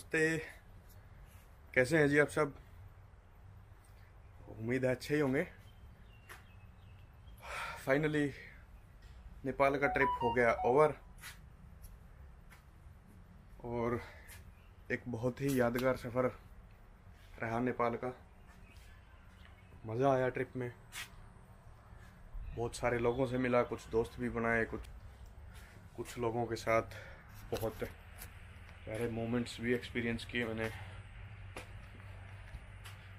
नमस्ते। कैसे हैं जी आप सब? उम्मीद है अच्छे ही होंगे। फाइनली नेपाल का ट्रिप हो गया ओवर और एक बहुत ही यादगार सफ़र रहा नेपाल का। मज़ा आया ट्रिप में, बहुत सारे लोगों से मिला, कुछ दोस्त भी बनाए, कुछ लोगों के साथ बहुत प्यारे मोमेंट्स भी एक्सपीरियंस किए मैंने।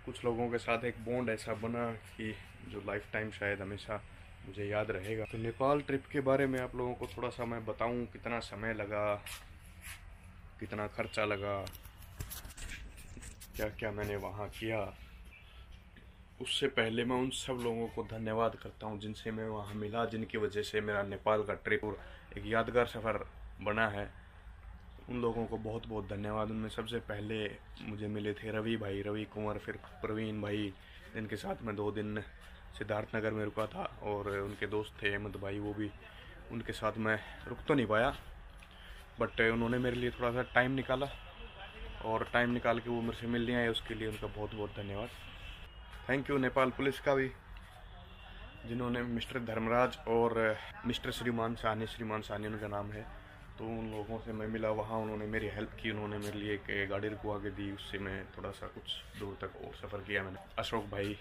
कुछ लोगों के साथ एक बॉन्ड ऐसा बना कि जो लाइफ टाइम शायद हमेशा मुझे याद रहेगा। तो नेपाल ट्रिप के बारे में आप लोगों को थोड़ा सा मैं बताऊं, कितना समय लगा, कितना खर्चा लगा, क्या क्या मैंने वहाँ किया। उससे पहले मैं उन सब लोगों को धन्यवाद करता हूँ जिनसे मैं वहाँ मिला, जिनकी वजह से मेरा नेपाल का ट्रिप और एक यादगार सफ़र बना है। उन लोगों को बहुत बहुत धन्यवाद। उनमें सबसे पहले मुझे मिले थे रवि भाई, रवि कुमार, फिर प्रवीण भाई, जिनके साथ मैं 2 दिन सिद्धार्थ नगर में रुका था, और उनके दोस्त थे अहमद भाई, वो भी, उनके साथ मैं रुक तो नहीं पाया, बट उन्होंने मेरे लिए थोड़ा सा टाइम निकाला, और टाइम निकाल के वो मेरे से मिलने आए, उसके लिए उनका बहुत बहुत धन्यवाद। थैंक यू नेपाल पुलिस का भी, जिन्होंने मिस्टर धर्मराज और मिस्टर श्रीमान साहनी उनका नाम है, तो उन लोगों से मैं मिला वहाँ। उन्होंने मेरी हेल्प की, उन्होंने मेरे लिए एक गाड़ी रुकवा के दी, उससे मैं थोड़ा सा कुछ दूर तक और सफ़र किया मैंने। अशोक भाई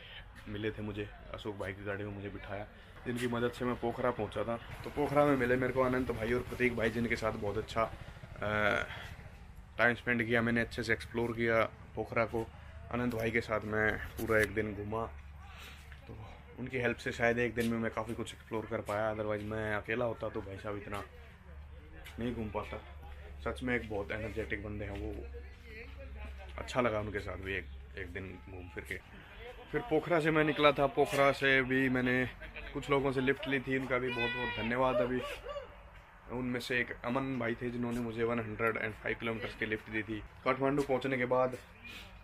मिले थे मुझे, अशोक भाई की गाड़ी में मुझे बिठाया, जिनकी मदद से मैं पोखरा पहुँचा था। तो पोखरा में मिले मेरे को अनंत भाई और प्रतीक भाई, जिनके साथ बहुत अच्छा टाइम स्पेंड किया मैंने, अच्छे से एक्सप्लोर किया पोखरा को। अनंत भाई के साथ मैं पूरा एक दिन घूमा, तो उनकी हेल्प से शायद एक दिन में मैं काफ़ी कुछ एक्सप्लोर कर पाया। अदरवाइज़ मैं अकेला होता तो भाई साहब इतना नहीं घूम पाता। सच में एक बहुत एनर्जेटिक बंदे हैं वो। अच्छा लगा उनके साथ भी एक दिन घूम फिर के। फिर पोखरा से मैं निकला था, पोखरा से भी मैंने कुछ लोगों से लिफ्ट ली थी, उनका भी बहुत बहुत धन्यवाद। अभी उनमें से एक अमन भाई थे जिन्होंने मुझे 105 किलोमीटर्स की लिफ्ट दी थी। काठमांडू पहुंचने के बाद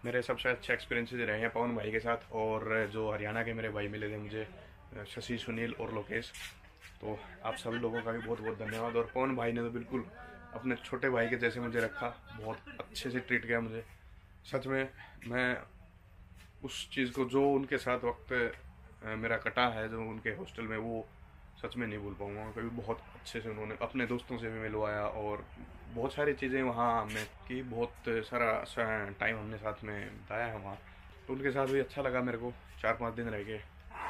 मेरे सबसे अच्छे एक्सपीरियंसेस रहे हैं पवन भाई के साथ, और जो हरियाणा के मेरे भाई मिले थे मुझे, शशि, सुनील और लोकेश। तो आप सभी लोगों का भी बहुत बहुत धन्यवाद। और पवन भाई ने तो बिल्कुल अपने छोटे भाई के जैसे मुझे रखा, बहुत अच्छे से ट्रीट किया मुझे। सच में मैं उस चीज़ को, जो उनके साथ वक्त मेरा कटा है जो उनके हॉस्टल में, वो सच में नहीं भूल पाऊँगा कभी। बहुत अच्छे से उन्होंने अपने दोस्तों से भी मिलवाया, और बहुत सारी चीज़ें वहाँ हमने की, बहुत सारा टाइम हमने साथ में बिताया है वहाँ। तो उनके साथ भी अच्छा लगा मेरे को, 4-5 दिन रह गए।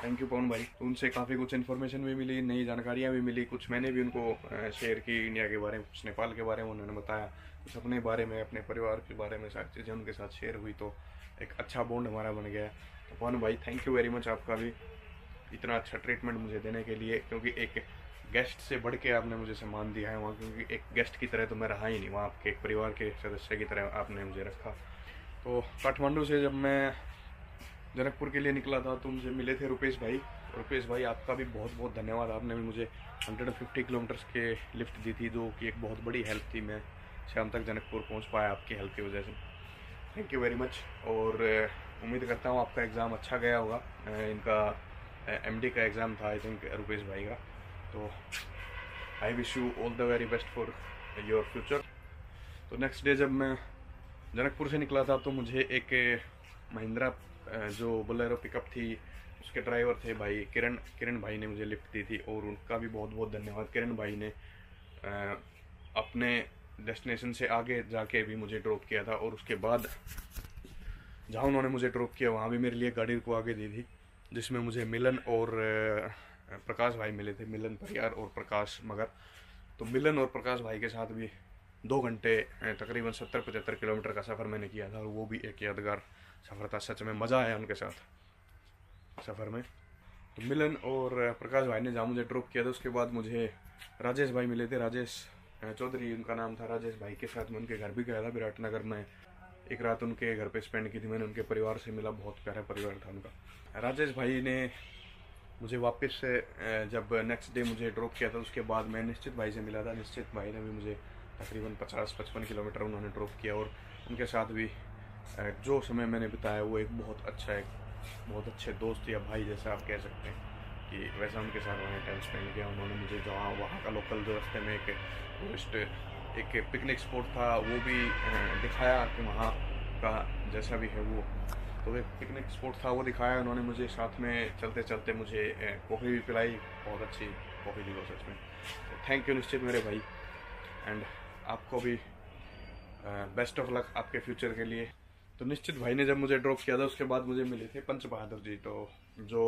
थैंक यू पवन भाई। तो उनसे काफ़ी कुछ इन्फॉर्मेशन भी मिली, नई जानकारियाँ भी मिली, कुछ मैंने भी उनको शेयर की इंडिया के बारे में, कुछ नेपाल के बारे में उन्होंने बताया, कुछ अपने बारे में, अपने परिवार के बारे में, सारी चीज़ें उनके साथ शेयर हुई। तो एक अच्छा बॉन्ड हमारा बन गया। तो पवन भाई थैंक यू वेरी मच आपका भी, इतना अच्छा ट्रीटमेंट मुझे देने के लिए, क्योंकि एक गेस्ट से बढ़ के आपने मुझे सम्मान दिया है वहाँ, क्योंकि एक गेस्ट की तरह तो मैं रहा ही नहीं वहाँ, आपके एक परिवार के सदस्य की तरह आपने मुझे रखा। तो काठमांडू से जब मैं जनकपुर के लिए निकला था तो मुझे मिले थे रुपेश भाई। रुपेश भाई आपका भी बहुत बहुत धन्यवाद, आपने भी मुझे 150 किलोमीटर्स के लिफ्ट दी थी, जो कि एक बहुत बड़ी हेल्प थी। मैं शाम तक जनकपुर पहुंच पाया आपकी हेल्प की वजह से। Thank you very much. और उम्मीद करता हूं आपका एग्ज़ाम अच्छा गया होगा। इनका एमडी का एग्ज़ाम था आई थिंक रुपेश भाई का। तो I wish you all the very best for your future. तो नेक्स्ट डे जब मैं जनकपुर से निकला था तो मुझे एक महिंद्रा जो बोलेरो पिकअप थी, उसके ड्राइवर थे भाई किरण भाई ने मुझे लिफ्ट दी थी, और उनका भी बहुत बहुत धन्यवाद। किरण भाई ने अपने डेस्टिनेशन से आगे जाके भी मुझे ड्रॉप किया था, और उसके बाद जहाँ उन्होंने मुझे ड्रॉप किया वहाँ भी मेरे लिए गाड़ी को आगे दी थी, जिसमें मुझे मिलन और प्रकाश भाई मिले थे, मिलन परियार और प्रकाश मगर। तो मिलन और प्रकाश भाई के साथ भी 2 घंटे तकरीबन 70-75 किलोमीटर का सफ़र मैंने किया था, और वो भी एक यादगार सफ़र था। सच में मज़ा आया उनके साथ सफ़र में। तो मिलन और प्रकाश भाई ने जहाँ मुझे ड्रॉप किया था, उसके बाद मुझे राजेश भाई मिले थे, राजेश चौधरी उनका नाम था। राजेश भाई के साथ मैं उनके घर भी गया था विराटनगर में, एक रात उनके घर पे स्पेंड की थी मैंने, उनके परिवार से मिला, बहुत प्यारा परिवार था उनका। राजेश भाई ने मुझे वापस से जब नेक्स्ट डे मुझे ड्रॉप किया था, उसके बाद मैं निश्चित भाई से मिला था। निश्चित भाई ने भी मुझे तकरीबन 50-55 किलोमीटर उन्होंने ड्रॉप किया, और उनके साथ भी जो समय मैंने बिताया वो एक बहुत अच्छा, एक बहुत अच्छे दोस्त या भाई जैसा आप कह सकते हैं कि वैसा उनके साथ मैंने टाइम स्पेंड किया। उन्होंने मुझे जहाँ वहाँ का लोकल जो रास्ते में एक टूरिस्ट एक पिकनिक स्पॉट था वो भी दिखाया कि वहाँ का जैसा भी है वो, तो एक पिकनिक स्पॉट था वो दिखाया उन्होंने मुझे। साथ में चलते चलते मुझे कॉफ़ी भी पिलाई, बहुत अच्छी कॉफ़ी दी वो सच में। तो थैंक यू निश्चित मेरे भाई, एंड आपको भी बेस्ट ऑफ लक आपके फ्यूचर के लिए। तो निश्चित भाई ने जब मुझे ड्रॉप किया था उसके बाद मुझे मिले थे पंच बहादुर जी। तो जो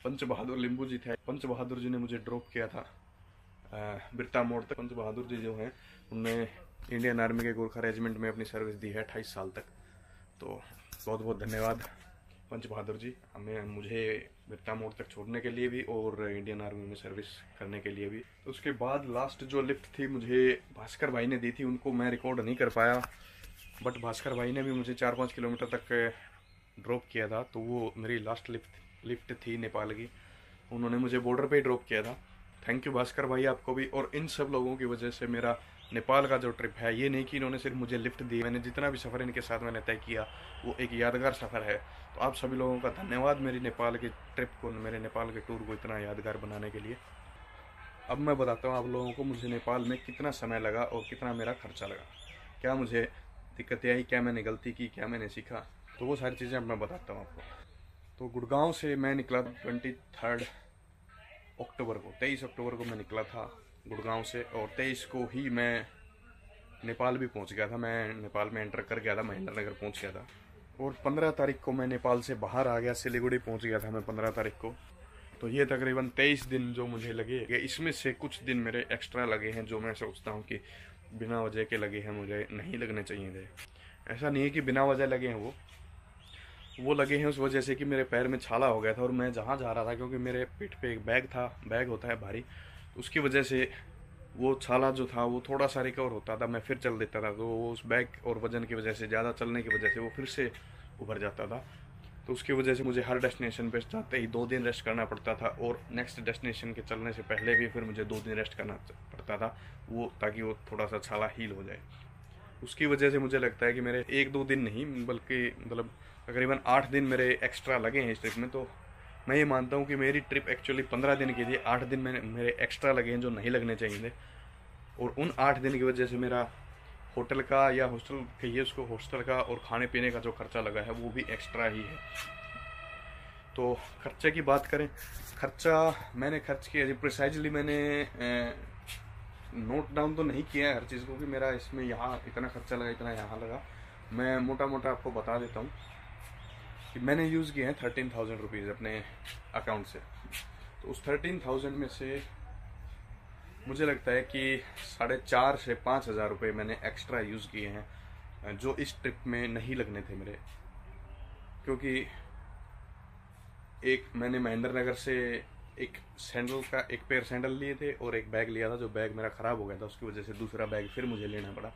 पंच बहादुर लिंबू जी थे, पंच बहादुर जी ने मुझे ड्रॉप किया था बिरता मोड़ तक। पंच बहादुर जी जो हैं उनने इंडियन आर्मी के गोरखा रेजिमेंट में अपनी सर्विस दी है 28 साल तक। तो बहुत बहुत धन्यवाद पंच बहादुर जी, हमें मुझे बिरता मोड़ तक छोड़ने के लिए भी और इंडियन आर्मी में सर्विस करने के लिए भी। तो उसके बाद लास्ट जो लिफ्ट थी मुझे भास्कर भाई ने दी थी, उनको मैं रिकॉर्ड नहीं कर पाया, बट भास्कर भाई ने भी मुझे 4-5 किलोमीटर तक ड्रॉप किया था। तो वो मेरी लास्ट लिफ्ट थी नेपाल की, उन्होंने मुझे बॉर्डर पे ही ड्रॉप किया था। थैंक यू भास्कर भाई आपको भी। और इन सब लोगों की वजह से मेरा नेपाल का जो ट्रिप है, ये नहीं कि इन्होंने सिर्फ मुझे लिफ्ट दी, मैंने जितना भी सफ़र इनके साथ मैंने तय किया वो एक यादगार सफ़र है। तो आप सभी लोगों का धन्यवाद मेरी नेपाल की ट्रिप को, मेरे नेपाल के टूर को इतना यादगार बनाने के लिए। अब मैं बताता हूँ आप लोगों को मुझे नेपाल में कितना समय लगा और कितना मेरा खर्चा लगा, क्या मुझे दिक्कतें आई, क्या मैंने गलती की, क्या मैंने सीखा, तो वो सारी चीज़ें अब मैं बताता हूँ आपको। तो गुड़गांव से मैं निकला 23 अक्टूबर को, 23 अक्टूबर को मैं निकला था गुड़गांव से, और 23 को ही मैं नेपाल भी पहुंच गया था। मैं नेपाल में एंटर कर गया था, महेंद्र नगर पहुंच गया था। और 15 तारीख को मैं नेपाल से बाहर आ गया, सिलीगुड़ी पहुंच गया था मैं 15 तारीख को। तो ये तकरीबन 23 दिन जो मुझे लगे, इसमें से कुछ दिन मेरे एक्स्ट्रा लगे हैं जो मैं सोचता हूँ कि बिना वजह के लगे हैं, मुझे नहीं लगने चाहिए थे। ऐसा नहीं है कि बिना वजह लगे हैं, वो लगे हैं उस वजह से कि मेरे पैर में छाला हो गया था और मैं जहाँ जा रहा था, क्योंकि मेरे पीठ पे एक बैग था, बैग होता है भारी, तो उसकी वजह से वो छाला जो था वो थोड़ा सा रिकवर होता था, मैं फिर चल देता था। तो उस बैग और वजन की वजह से, ज़्यादा चलने की वजह से वो फिर से उभर जाता था। तो उसकी वजह से मुझे हर डेस्टिनेशन पे जाते ही 2 दिन रेस्ट करना पड़ता था, और नेक्स्ट डेस्टिनेशन के चलने से पहले भी फिर मुझे 2 दिन रेस्ट करना पड़ता था, वो ताकि वो थोड़ा सा छाला हील हो जाए। उसकी वजह से मुझे लगता है कि मेरे 1-2 दिन नहीं, बल्कि मतलब तकरीबन 8 दिन मेरे एक्स्ट्रा लगे हैं इस ट्रिप में। तो मैं ये मानता हूँ कि मेरी ट्रिप एक्चुअली 15 दिन की थी, 8 दिन मेरे एक्स्ट्रा लगे हैं जो नहीं लगने चाहिए थे। और उन 8 दिन की वजह से मेरा होटल का, या हॉस्टल कहिए उसको, हॉस्टल का और खाने पीने का जो खर्चा लगा है वो भी एक्स्ट्रा ही है। तो खर्चे की बात करें, खर्चा मैंने खर्च किया प्रिसाइजली, मैंने नोट डाउन तो नहीं किया है हर चीज़ को कि मेरा इसमें यहाँ इतना खर्चा लगा, इतना यहाँ लगा। मैं मोटा मोटा आपको बता देता हूँ कि मैंने यूज़ किए हैं 13,000 रुपीज़ अपने अकाउंट से। तो उस 13,000 में से मुझे लगता है कि 4,500 से 5,000 रुपये मैंने एक्स्ट्रा यूज़ किए हैं जो इस ट्रिप में नहीं लगने थे मेरे। क्योंकि एक मैंने महेंद्र नगर से एक पेयर सैंडल लिए थे और एक बैग लिया था, जो बैग मेरा ख़राब हो गया था, उसकी वजह से दूसरा बैग फिर मुझे लेना पड़ा।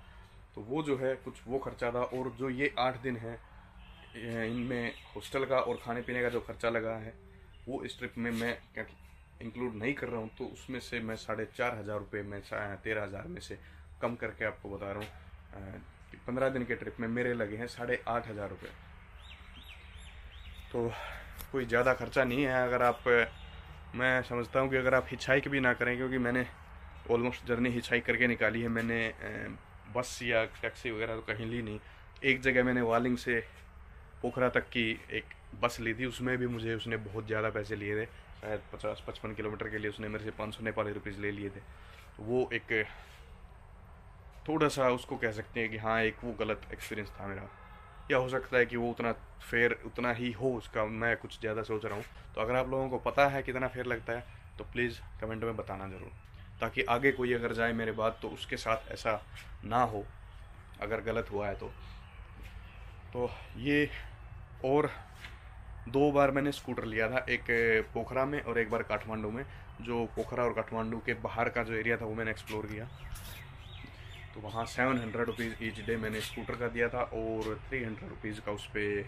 तो वो जो है कुछ वो खर्चा था। और जो ये 8 दिन है इनमें हॉस्टल का और खाने पीने का जो खर्चा लगा है वो इस ट्रिप में मैं इंक्लूड नहीं कर रहा हूँ। तो उसमें से मैं 4,500 रुपये में 13,000 में से कम करके आपको बता रहा हूँ कि 15 दिन के ट्रिप में मेरे लगे हैं 8,500 रुपये। तो कोई ज़्यादा खर्चा नहीं है। अगर आप, मैं समझता हूँ कि अगर आप हिचहाइक भी ना करें, क्योंकि मैंने ऑलमोस्ट जर्नी हिचहाइक करके निकाली है, मैंने बस या टैक्सी वगैरह तो कहीं ली नहीं। एक जगह मैंने वालिंग से पोखरा तक की एक बस ली थी, उसमें भी मुझे उसने बहुत ज़्यादा पैसे लिए थे, शायद 50-55 किलोमीटर के लिए उसने मेरे से 500 नेपाली रुपीज़ ले लिए थे। तो वो एक थोड़ा सा उसको कह सकते हैं कि हाँ एक वो गलत एक्सपीरियंस था मेरा, या हो सकता है कि वो उतना फेयर उतना ही हो उसका, मैं कुछ ज़्यादा सोच रहा हूँ। तो अगर आप लोगों को पता है कितना फेयर लगता है तो प्लीज़ कमेंट में बताना ज़रूर, ताकि आगे कोई अगर जाए मेरे बाद तो उसके साथ ऐसा ना हो अगर गलत हुआ है तो ये। और 2 बार मैंने स्कूटर लिया था, एक पोखरा में और एक बार काठमांडू में। जो पोखरा और काठमांडू के बाहर का जो एरिया था वो मैंने एक्सप्लोर किया। तो वहाँ 700 रुपीज़ ईच डे मैंने स्कूटर का दिया था, और 300 रुपीज़ का उस पर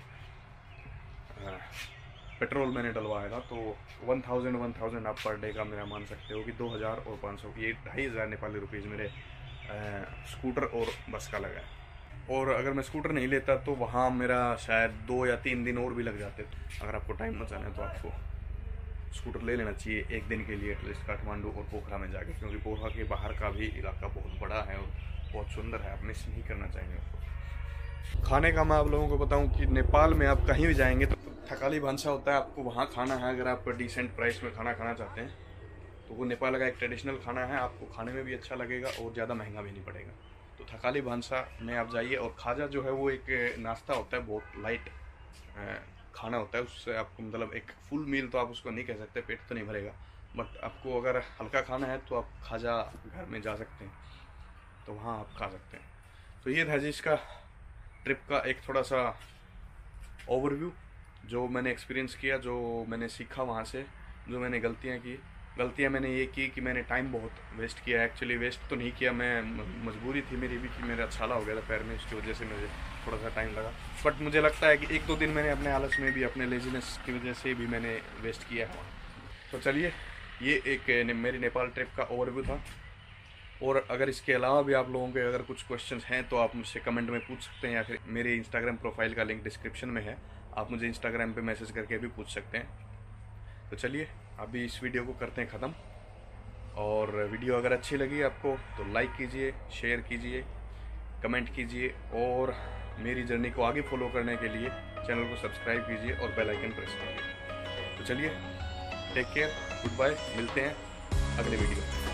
पेट्रोल मैंने डलवाया था। तो 1,000 आप पर डे का मेरा मान सकते हो कि 2,000 और 500, ये 2,500 नेपाली रुपीज़ मेरे स्कूटर और बस का लगा है। और अगर मैं स्कूटर नहीं लेता तो वहाँ मेरा शायद 2 या 3 दिन और भी लग जाते। अगर आपको टाइम बचाना है तो आपको स्कूटर ले लेना चाहिए एक दिन के लिए एटलीस्ट काठमांडू और पोखरा में जाके, क्योंकि पोखरा के बाहर का भी इलाका बहुत बड़ा है और बहुत सुंदर है, आप मिस नहीं करना चाहेंगे उसको। खाने का मैं आप लोगों को बताऊं कि नेपाल में आप कहीं भी जाएंगे तो थकाली भांसा होता है, आपको वहाँ खाना है। अगर आप डिसेंट प्राइस में खाना खाना चाहते हैं तो वो नेपाल का एक ट्रेडिशनल खाना है, आपको खाने में भी अच्छा लगेगा और ज़्यादा महंगा भी नहीं पड़ेगा। तो थकाली भांसा में आप जाइए। और खाजा जो है वो एक नाश्ता होता है, बहुत लाइट खाना होता है, उससे आपको मतलब एक फुल मील तो आप उसको नहीं कह सकते, पेट तो नहीं भरेगा, बट आपको अगर हल्का खाना है तो आप खाजा घर में जा सकते हैं, तो वहाँ आप खा सकते हैं। तो ये था जी इसका ट्रिप का एक थोड़ा सा ओवरव्यू, जो मैंने एक्सपीरियंस किया, जो मैंने सीखा वहाँ से, जो मैंने गलतियाँ मैंने ये की कि मैंने टाइम बहुत वेस्ट किया। एक्चुअली वेस्ट तो नहीं किया, मैं मजबूरी थी मेरी भी कि मेरा छाला हो गया था पैर में, इसकी वजह से मुझे थोड़ा सा टाइम लगा। बट मुझे लगता है कि 1-2 दिन मैंने अपने आलस में भी, अपने लेजीनेस की वजह से भी मैंने वेस्ट किया है। तो चलिए, ये एक मेरी नेपाल ट्रिप का ओवरव्यू था। और अगर इसके अलावा भी आप लोगों के अगर कुछ क्वेश्चंस हैं तो आप मुझसे कमेंट में पूछ सकते हैं, या फिर मेरे इंस्टाग्राम प्रोफाइल का लिंक डिस्क्रिप्शन में है, आप मुझे इंस्टाग्राम पे मैसेज करके भी पूछ सकते हैं। तो चलिए अभी इस वीडियो को करते हैं ख़त्म। और वीडियो अगर अच्छी लगी आपको तो लाइक कीजिए, शेयर कीजिए, कमेंट कीजिए, और मेरी जर्नी को आगे फॉलो करने के लिए चैनल को सब्सक्राइब कीजिए और बेल आइकन प्रेस कीजिए। तो चलिए, टेक केयर, गुड बाय, मिलते हैं अगले वीडियो में।